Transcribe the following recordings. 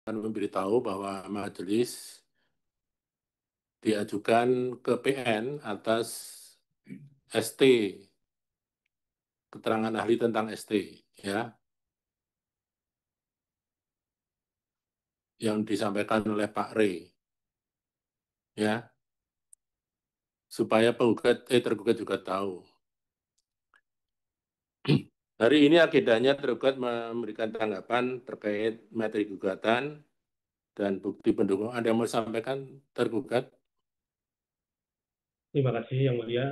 akan memberitahu bahwa majelis diajukan ke PN atas ST, keterangan ahli tentang ST, ya, yang disampaikan oleh Pak Rey, ya, supaya tergugat juga tahu. Hari ini agendanya tergugat memberikan tanggapan terkait materi gugatan dan bukti pendukung. Ada yang mau disampaikan tergugat? Terima kasih Yang Mulia.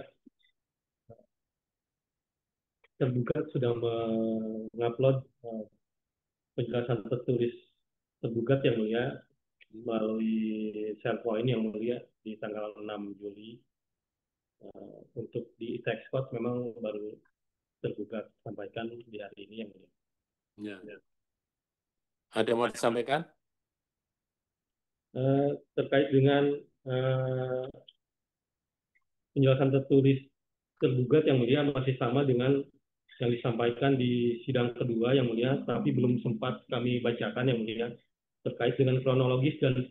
Tergugat sudah mengupload penjelasan tertulis tergugat Yang Mulia melalui SharePoint Yang Mulia di tanggal 6 Juli. Untuk di text code memang baru tergugat sampaikan di hari ini Yang Mulia. Ya. Ada yang mau disampaikan? Terkait dengan penjelasan tertulis tergugat Yang Mulia masih sama dengan yang disampaikan di sidang kedua Yang Mulia, tapi belum sempat kami bacakan Yang Mulia, terkait dengan kronologis dan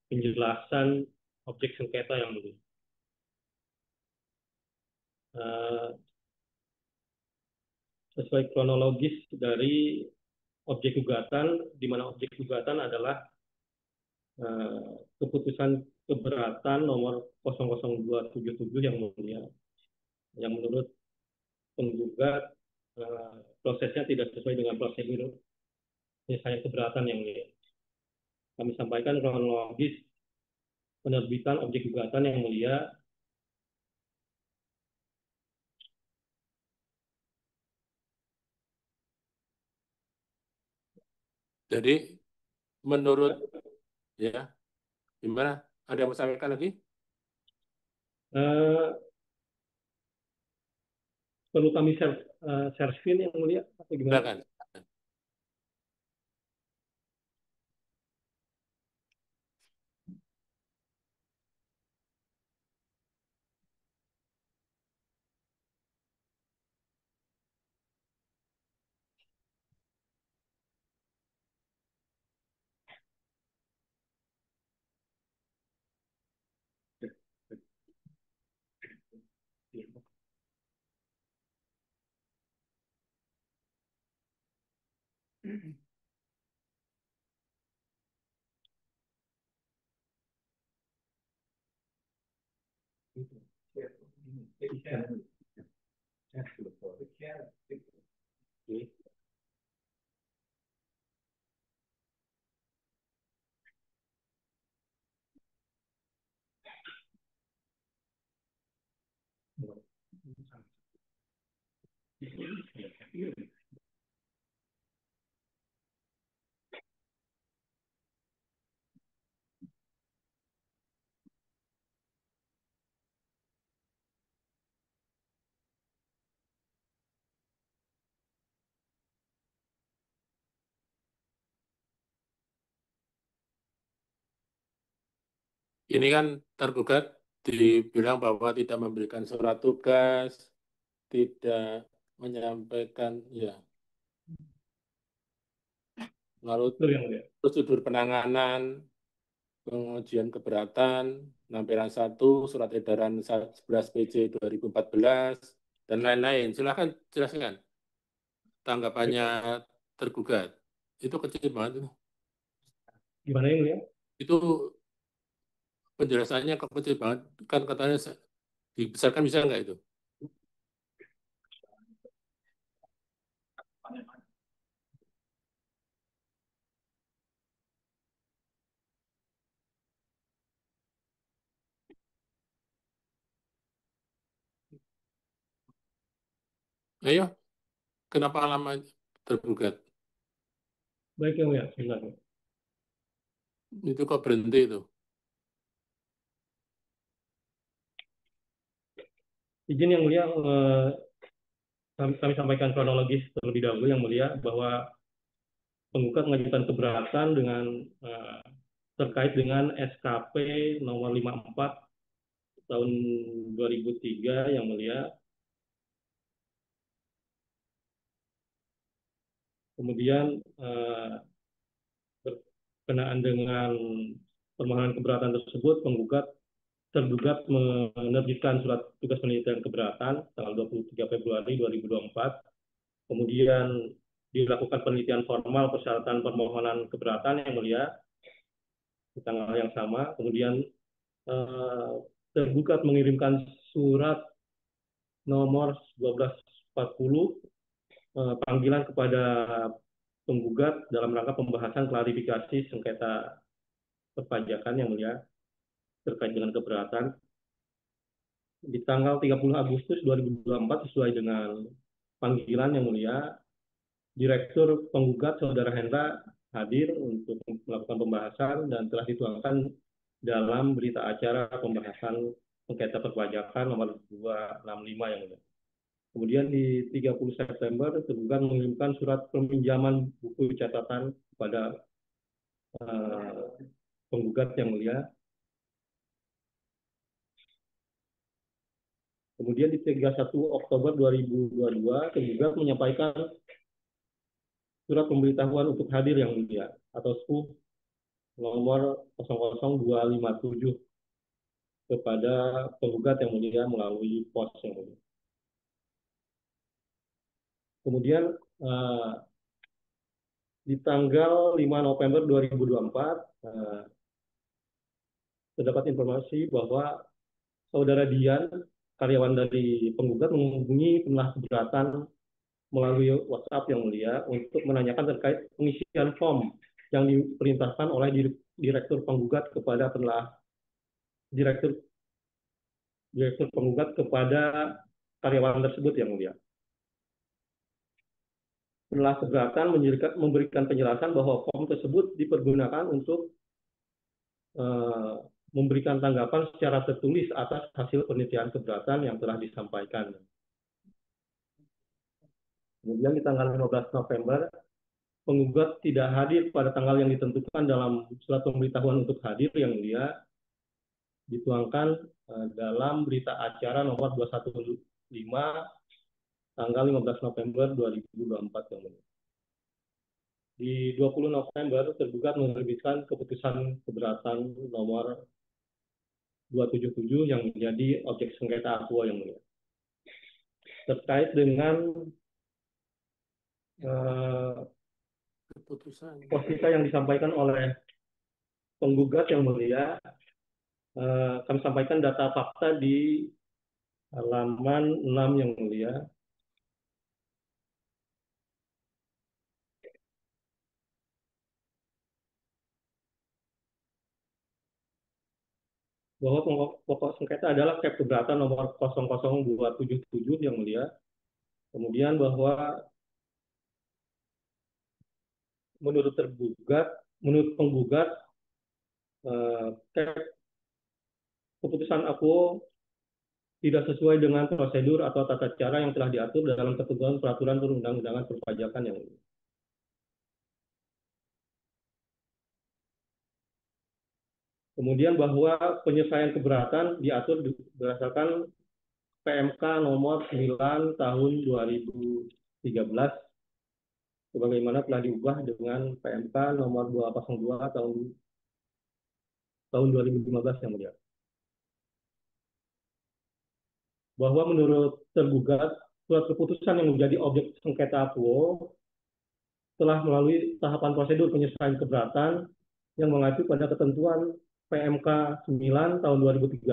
penjelasan objek sengketa Yang Mulia. Sesuai kronologis dari objek gugatan, di mana objek gugatan adalah keputusan keberatan nomor 00277 Yang Mulia, yang menurut penggugat prosesnya tidak sesuai dengan prosedur penyelesaian keberatan Yang Mulia. Kami sampaikan kronologis penerbitan objek gugatan Yang Mulia. Jadi menurut, ya, gimana? Ada yang mau disampaikan lagi? Eh, Perlu kami share screen Yang Mulia atau gimana? Silakan. Ini kan tergugat dibilang bahwa tidak memberikan surat tugas, tidak menyampaikan, ya, lalu Betul Yang Mulia. prosedur penanganan, pengujian keberatan, lampiran 1, surat edaran 11 PJ 2014, dan lain-lain. Silakan jelaskan tanggapannya tergugat. Itu kecil banget. Gimana Yang Mulia? Itu penjelasannya kecil banget. Kan katanya dibesarkan, bisa nggak itu? Ayo, kenapa lama tergugat? Baik Yang Mulia, silakan. Itu kok berhenti itu? Izin Yang Mulia, kami sampaikan kronologis terlebih dahulu Yang Mulia, bahwa penggugat mengajukan keberatan dengan terkait dengan SKP nomor 54 tahun 2003 Yang Mulia. Kemudian berkenaan dengan permohonan keberatan tersebut, penggugat tergugat menerbitkan surat tugas penelitian keberatan tanggal 23 Februari 2024. Kemudian dilakukan penelitian formal persyaratan permohonan keberatan yang mulia di tanggal yang sama. Kemudian tergugat mengirimkan surat nomor 1240 panggilan kepada penggugat dalam rangka pembahasan klarifikasi sengketa perpajakan yang mulia terkait dengan keberatan di tanggal 30 Agustus 2024 sesuai dengan panggilan yang mulia. Direktur penggugat Saudara Hendra hadir untuk melakukan pembahasan dan telah dituangkan dalam berita acara pembahasan sengketa perpajakan nomor 265 yang mulia. Kemudian di 30 September tergugat mengirimkan surat peminjaman buku catatan kepada penggugat yang mulia. Kemudian di 31 Oktober 2022 tergugat menyampaikan surat pemberitahuan untuk hadir yang mulia atau SPU nomor 00257 kepada penggugat yang mulia melalui pos yang mulia. Kemudian di tanggal 5 November 2024 terdapat informasi bahwa Saudara Dian, karyawan dari penggugat, menghubungi pemelah keberatan melalui WhatsApp yang mulia untuk menanyakan terkait pengisian form yang diperintahkan oleh direktur penggugat kepada direktur penggugat kepada karyawan tersebut yang mulia. Pemelah keberatan memberikan penjelasan bahwa form tersebut dipergunakan untuk memberikan tanggapan secara tertulis atas hasil penelitian keberatan yang telah disampaikan. Kemudian di tanggal 15 November, penggugat tidak hadir pada tanggal yang ditentukan dalam surat pemberitahuan untuk hadir yang mulia dituangkan dalam berita acara nomor 215 tanggal 15 November 2024 yang mulia. Di 20 November tergugat menerbitkan keputusan keberatan nomor 277 yang menjadi objek sengketa aqua yang mulia. Terkait dengan posisi yang disampaikan oleh penggugat yang mulia, kami sampaikan data fakta di halaman 6 yang mulia. Bahwa pokok sengketa adalah KEP keberatan nomor 00277 yang mulia. Kemudian bahwa menurut penggugat, keputusan aku tidak sesuai dengan prosedur atau tata cara yang telah diatur dalam ketentuan peraturan perundang-undangan perpajakan yang mulia. Kemudian bahwa penyelesaian keberatan diatur berdasarkan PMK nomor 9 tahun 2013 sebagaimana telah diubah dengan PMK nomor 202 tahun 2015 yang mulia. Bahwa menurut tergugat, surat keputusan yang menjadi objek sengketa akuo telah melalui tahapan prosedur penyelesaian keberatan yang mengacu pada ketentuan PMK 9 tahun 2013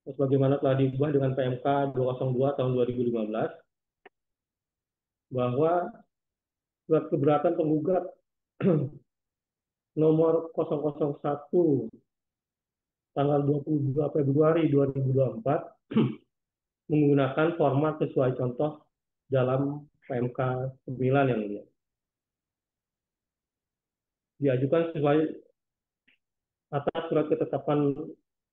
sebagaimana telah diubah dengan PMK 202 tahun 2015 bahwa surat keberatan penggugat nomor 001 tanggal 22 Februari 2024 menggunakan format sesuai contoh dalam PMK 9 yang mulia. Diajukan sesuai atas surat ketetapan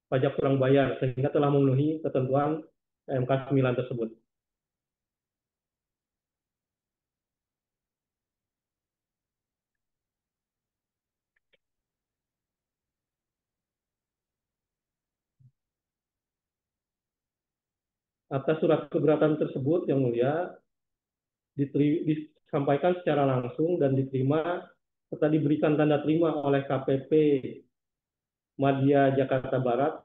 pajak kurang bayar sehingga telah memenuhi ketentuan PMK 9 tersebut. Atas surat keberatan tersebut yang mulia disampaikan secara langsung dan diterima serta diberikan tanda terima oleh KPP Madya Jakarta Barat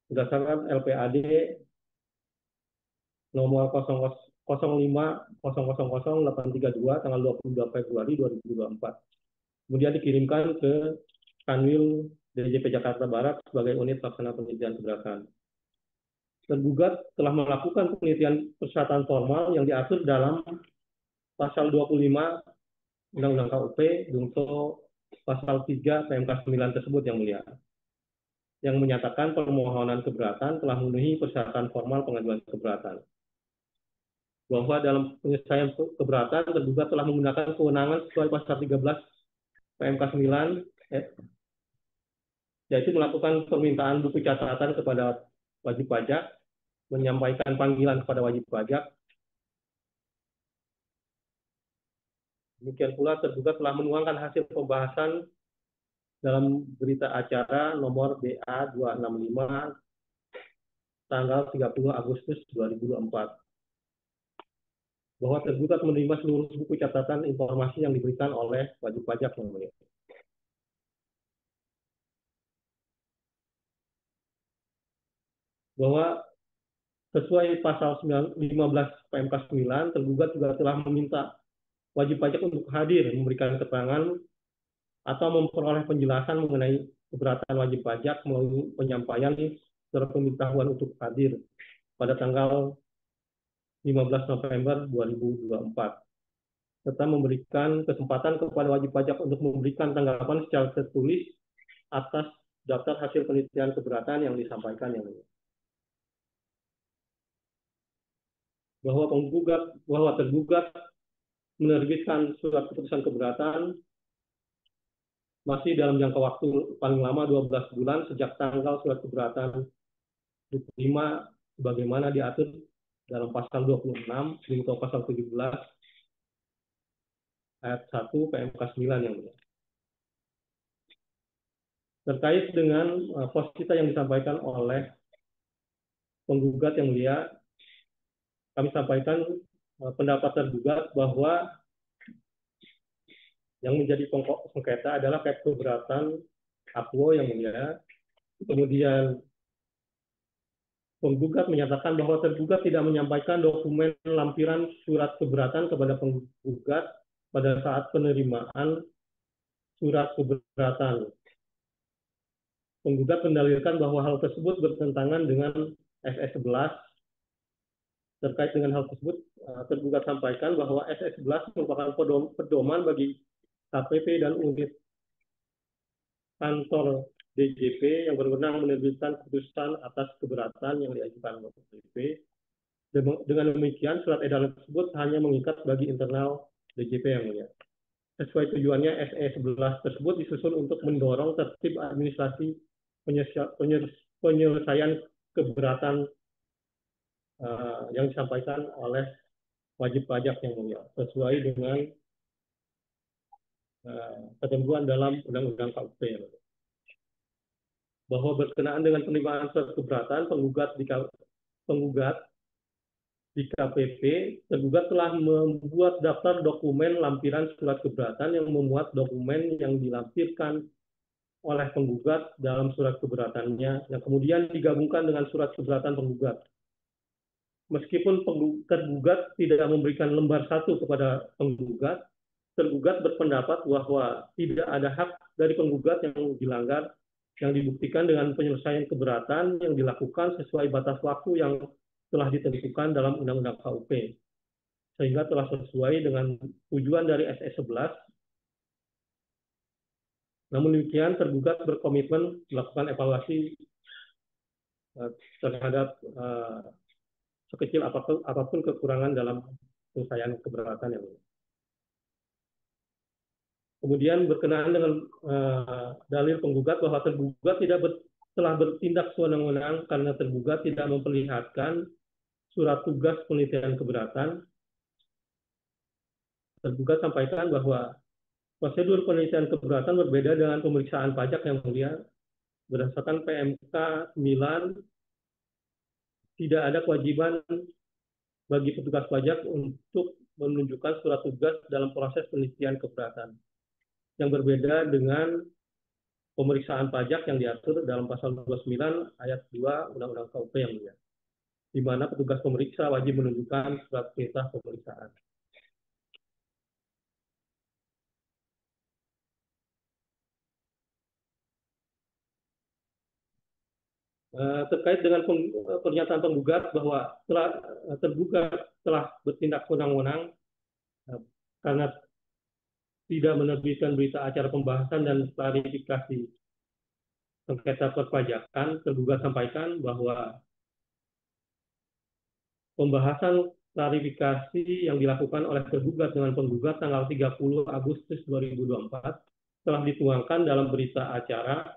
berdasarkan LPAD nomor 05.000.832 tanggal 22 Februari 2024. Kemudian dikirimkan ke Kanwil DJP Jakarta Barat sebagai unit pelaksana penelitian keberatan. Tergugat telah melakukan penelitian persyaratan formal yang diatur dalam pasal 25 Undang-Undang KUP, junto pasal 3 PMK 9 tersebut yang mulia, yang menyatakan permohonan keberatan telah memenuhi persyaratan formal pengajuan keberatan. Bahwa dalam penyelesaian keberatan tergugat telah menggunakan kewenangan sesuai pasal 13 PMK 9, yaitu melakukan permintaan buku catatan kepada wajib pajak, menyampaikan panggilan kepada wajib pajak. Demikian pula tergugat telah menuangkan hasil pembahasan dalam berita acara nomor BA 265 tanggal 30 Agustus 2024. Bahwa tergugat menerima seluruh buku catatan informasi yang diberikan oleh wajib pajak yang mulia. Bahwa sesuai pasal 15 PMK 9, tergugat juga telah meminta wajib pajak untuk hadir memberikan keterangan atau memperoleh penjelasan mengenai keberatan wajib pajak melalui penyampaian surat pemberitahuan untuk hadir pada tanggal 15 November 2024, serta memberikan kesempatan kepada wajib pajak untuk memberikan tanggapan secara tertulis atas daftar hasil penelitian keberatan yang disampaikan yang ini. Bahwa tergugat menerbitkan surat keputusan keberatan masih dalam jangka waktu paling lama 12 bulan sejak tanggal surat keberatan diterima sebagaimana diatur dalam pasal 26 junto pasal 17 ayat 1 PMK 9 yang mulia. Terkait dengan posita yang disampaikan oleh penggugat yang mulia, kami sampaikan pendapat tergugat bahwa yang menjadi pokok sengketa adalah keberatan Akwo yang mulia. Kemudian penggugat menyatakan bahwa tergugat tidak menyampaikan dokumen lampiran surat keberatan kepada penggugat pada saat penerimaan surat keberatan. Penggugat mendalilkan bahwa hal tersebut bertentangan dengan SS11. Terkait dengan hal tersebut, tergugat sampaikan bahwa SS11 merupakan pedoman bagi KPP dan unit kantor DJP yang berwenang menerbitkan keputusan atas keberatan yang diajukan oleh DJP. Dengan demikian, surat edaran tersebut hanya mengikat bagi internal DJP yang mulia. Sesuai tujuannya, SE11 tersebut disusun untuk mendorong tertib administrasi penyelesaian keberatan yang disampaikan oleh wajib pajak yang mulia, sesuai dengan ketentuan dalam Undang-Undang KUP. Bahwa berkenaan dengan penerimaan surat keberatan, penggugat di KPP, tergugat telah membuat daftar dokumen lampiran surat keberatan yang memuat dokumen yang dilampirkan oleh penggugat dalam surat keberatannya, yang kemudian digabungkan dengan surat keberatan penggugat. Meskipun tergugat tidak memberikan lembar satu kepada penggugat, tergugat berpendapat bahwa tidak ada hak dari penggugat yang dilanggar, yang dibuktikan dengan penyelesaian keberatan yang dilakukan sesuai batas waktu yang telah ditentukan dalam Undang-Undang KUP, sehingga telah sesuai dengan tujuan dari SE11. Namun demikian, tergugat berkomitmen melakukan evaluasi terhadap sekecil apapun kekurangan dalam penyelesaian keberatan yang ini. Kemudian berkenaan dengan dalil penggugat bahwa tergugat telah bertindak sewenang-wenang karena tergugat tidak memperlihatkan surat tugas penelitian keberatan. Tergugat sampaikan bahwa prosedur penelitian keberatan berbeda dengan pemeriksaan pajak yang mulia. Berdasarkan PMK 9, tidak ada kewajiban bagi petugas pajak untuk menunjukkan surat tugas dalam proses penelitian keberatan, yang berbeda dengan pemeriksaan pajak yang diatur dalam pasal 29 ayat 2 Undang-Undang KUP yang mulia, di mana petugas pemeriksa wajib menunjukkan surat perintah pemeriksaan. Terkait dengan pernyataan penggugat bahwa tergugat telah bertindak wewenang karena tidak menerbitkan berita acara pembahasan dan klarifikasi sengketa perpajakan, tergugat sampaikan bahwa pembahasan klarifikasi yang dilakukan oleh tergugat dengan penggugat tanggal 30 Agustus 2024 telah dituangkan dalam berita acara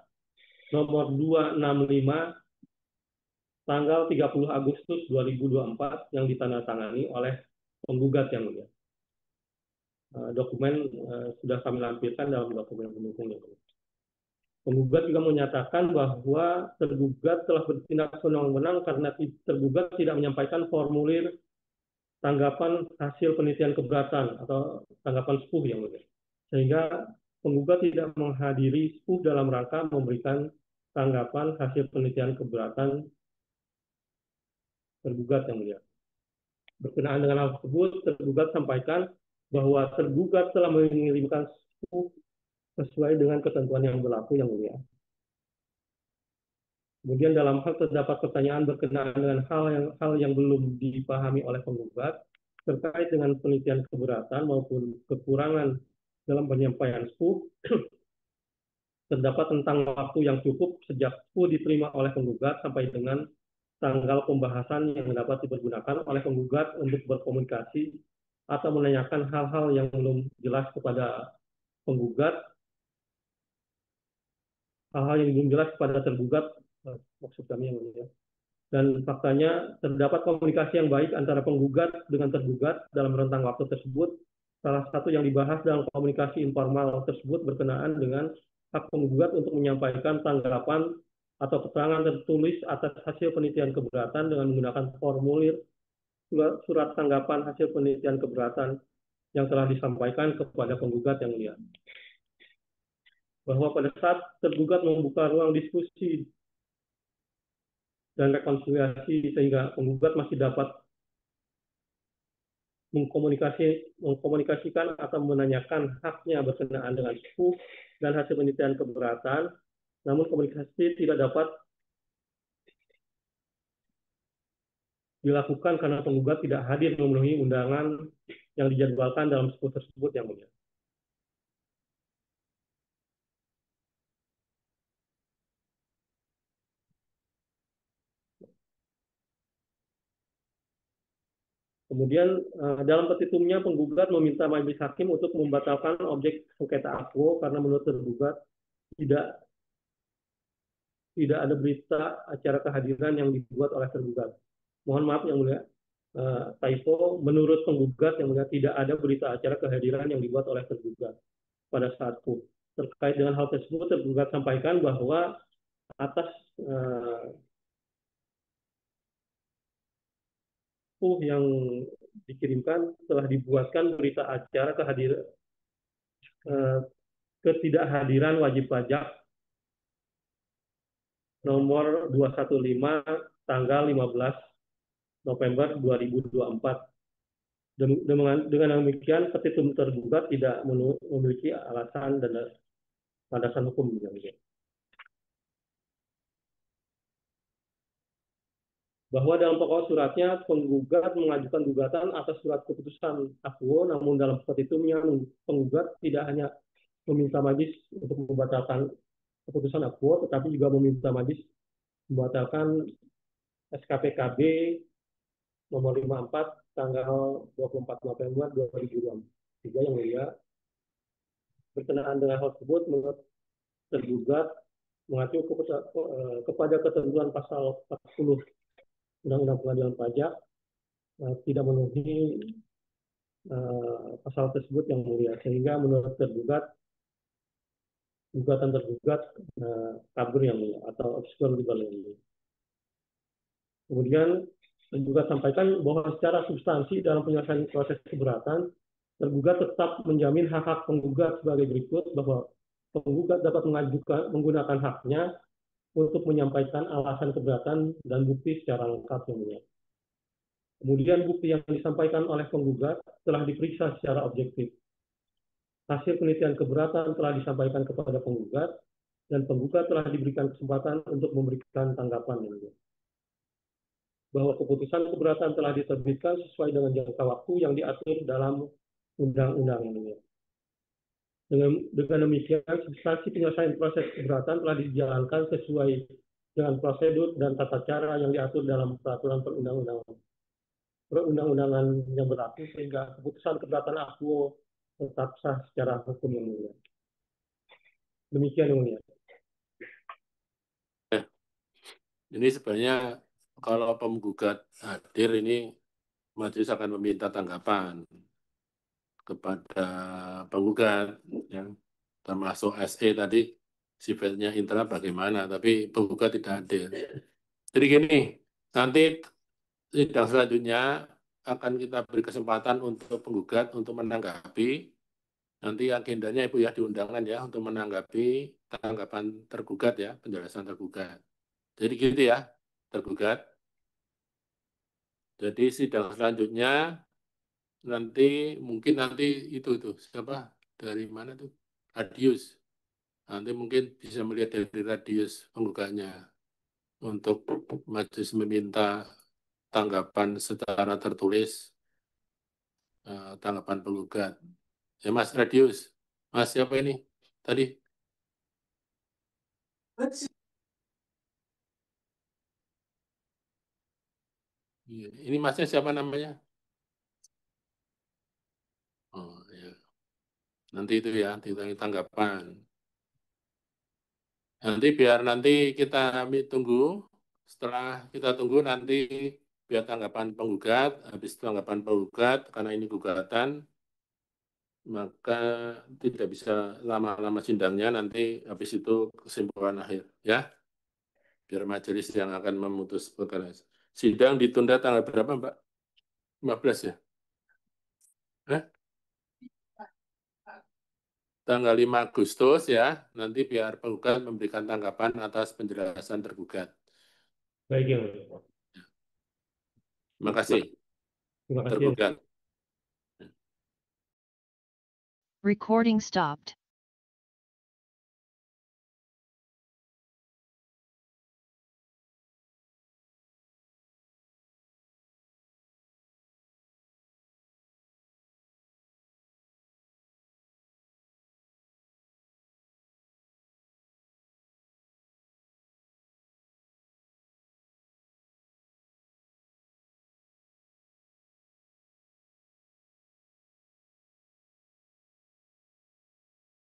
nomor 265 tanggal 30 Agustus 2024 yang ditandatangani oleh penggugat yang mulia. Dokumen sudah kami lampirkan dalam dokumen pendukung yang mulia. Penggugat juga menyatakan bahwa tergugat telah bertindak wewenang karena tergugat tidak menyampaikan formulir tanggapan hasil penelitian keberatan atau tanggapan SPUH yang mulia. Sehingga penggugat tidak menghadiri SPUH dalam rangka memberikan tanggapan hasil penelitian keberatan tergugat yang mulia. Berkenaan dengan hal tersebut, tergugat sampaikan bahwa tergugat telah mengirimkan SPUH sesuai dengan ketentuan yang berlaku yang mulia. Kemudian dalam hal terdapat pertanyaan berkenaan dengan hal yang belum dipahami oleh penggugat terkait dengan penelitian keberatan maupun kekurangan dalam penyampaian SPUH, terdapat tentang waktu yang cukup sejak SPUH diterima oleh penggugat sampai dengan tanggal pembahasan yang dapat dipergunakan oleh penggugat untuk berkomunikasi atau menanyakan hal-hal yang belum jelas kepada penggugat, hal-hal yang belum jelas kepada tergugat, maksud kami yang mulia. Dan faktanya terdapat komunikasi yang baik antara penggugat dengan tergugat dalam rentang waktu tersebut. Salah satu yang dibahas dalam komunikasi informal tersebut berkenaan dengan hak penggugat untuk menyampaikan tanggapan atau keterangan tertulis atas hasil penelitian keberatan dengan menggunakan formulir surat tanggapan hasil penelitian keberatan yang telah disampaikan kepada penggugat yang mulia. Bahwa pada saat tergugat membuka ruang diskusi dan rekonsiliasi sehingga penggugat masih dapat mengkomunikasikan atau menanyakan haknya berkenaan dengan SPUH dan hasil penelitian keberatan, namun komunikasi tidak dapat dilakukan karena penggugat tidak hadir memenuhi undangan yang dijadwalkan dalam SPUH tersebut yang mulia. Kemudian dalam petitumnya penggugat meminta majelis hakim untuk membatalkan objek sengketa akwo karena menurut tergugat tidak ada berita acara kehadiran yang dibuat oleh tergugat. Mohon maaf yang mulia, typo, menurut penggugat yang mulia tidak ada berita acara kehadiran yang dibuat oleh tergugat pada saat SPUH. Terkait dengan hal tersebut, tergugat sampaikan bahwa atas SPUH yang dikirimkan telah dibuatkan berita acara kehadiran ketidakhadiran wajib pajak nomor 215 tanggal 15 November 2024. Dengan demikian, petitum tergugat tidak memiliki alasan dan landasan hukum. Bahwa dalam pokok suratnya penggugat mengajukan gugatan atas surat keputusan akwo, namun dalam petitumnya penggugat tidak hanya meminta majelis untuk membatalkan keputusan akwo, tetapi juga meminta majelis membatalkan SKPKB nomor 54 tanggal 24 November 2023 yang mulia. Berkenaan dengan hal tersebut, menurut tergugat mengacu kepada ketentuan pasal 40 Undang-Undang Pengadilan Pajak tidak memenuhi pasal tersebut yang mulia, sehingga menurut tergugat gugatan tergugat kabur yang mulia atau obscure legal yang mulia. Kemudian Penggugat sampaikan bahwa secara substansi dalam penyelesaian proses keberatan, tergugat tetap menjamin hak-hak penggugat sebagai berikut, bahwa penggugat dapat menggunakan haknya untuk menyampaikan alasan keberatan dan bukti secara lengkap yang mulia. Kemudian bukti yang disampaikan oleh penggugat telah diperiksa secara objektif. Hasil penelitian keberatan telah disampaikan kepada penggugat, dan penggugat telah diberikan kesempatan untuk memberikan tanggapan yang mulia. Bahwa keputusan keberatan telah diterbitkan sesuai dengan jangka waktu yang diatur dalam undang-undang ini. Dengan demikian, substansi penyelesaian proses keberatan telah dijalankan sesuai dengan prosedur dan tata cara yang diatur dalam peraturan perundang-undangan yang berlaku, sehingga keputusan keberatan akuo tetap sah secara hukum yang mulia. Demikian yang mulia. Ini sebenarnya kalau penggugat hadir ini majelis akan meminta tanggapan kepada penggugat, ya, termasuk SE tadi sifatnya intra bagaimana, tapi penggugat tidak hadir. Jadi gini, nanti sidang selanjutnya akan kita beri kesempatan untuk penggugat untuk menanggapi. Nanti agendanya Ibu ya di undangan ya untuk menanggapi tanggapan tergugat ya, penjelasan tergugat. Jadi gitu ya, tergugat. Jadi sidang selanjutnya nanti mungkin nanti itu siapa dari mana tuh Radius. Nanti mungkin bisa melihat dari Radius penggugatnya untuk majelis meminta tanggapan secara tertulis, tanggapan penggugat. Ya Mas Radius, Mas siapa ini tadi? Ini Masnya siapa namanya? Oh ya, nanti itu ya tanggapan. Nanti biar nanti kita tunggu, setelah kita tunggu nanti biar tanggapan penggugat, habis tanggapan penggugat, karena ini gugatan, maka tidak bisa lama-lama sidangnya, nanti habis itu kesimpulan akhir, ya. Biar majelis yang akan memutus perkara. Sidang ditunda tanggal berapa, Mbak? 15 ya? Tanggal 5 Agustus ya, nanti biar penggugat memberikan tanggapan atas penjelasan tergugat. Baik, yang mulia. Terima kasih. Terima kasih. Tergugat. Recording stopped.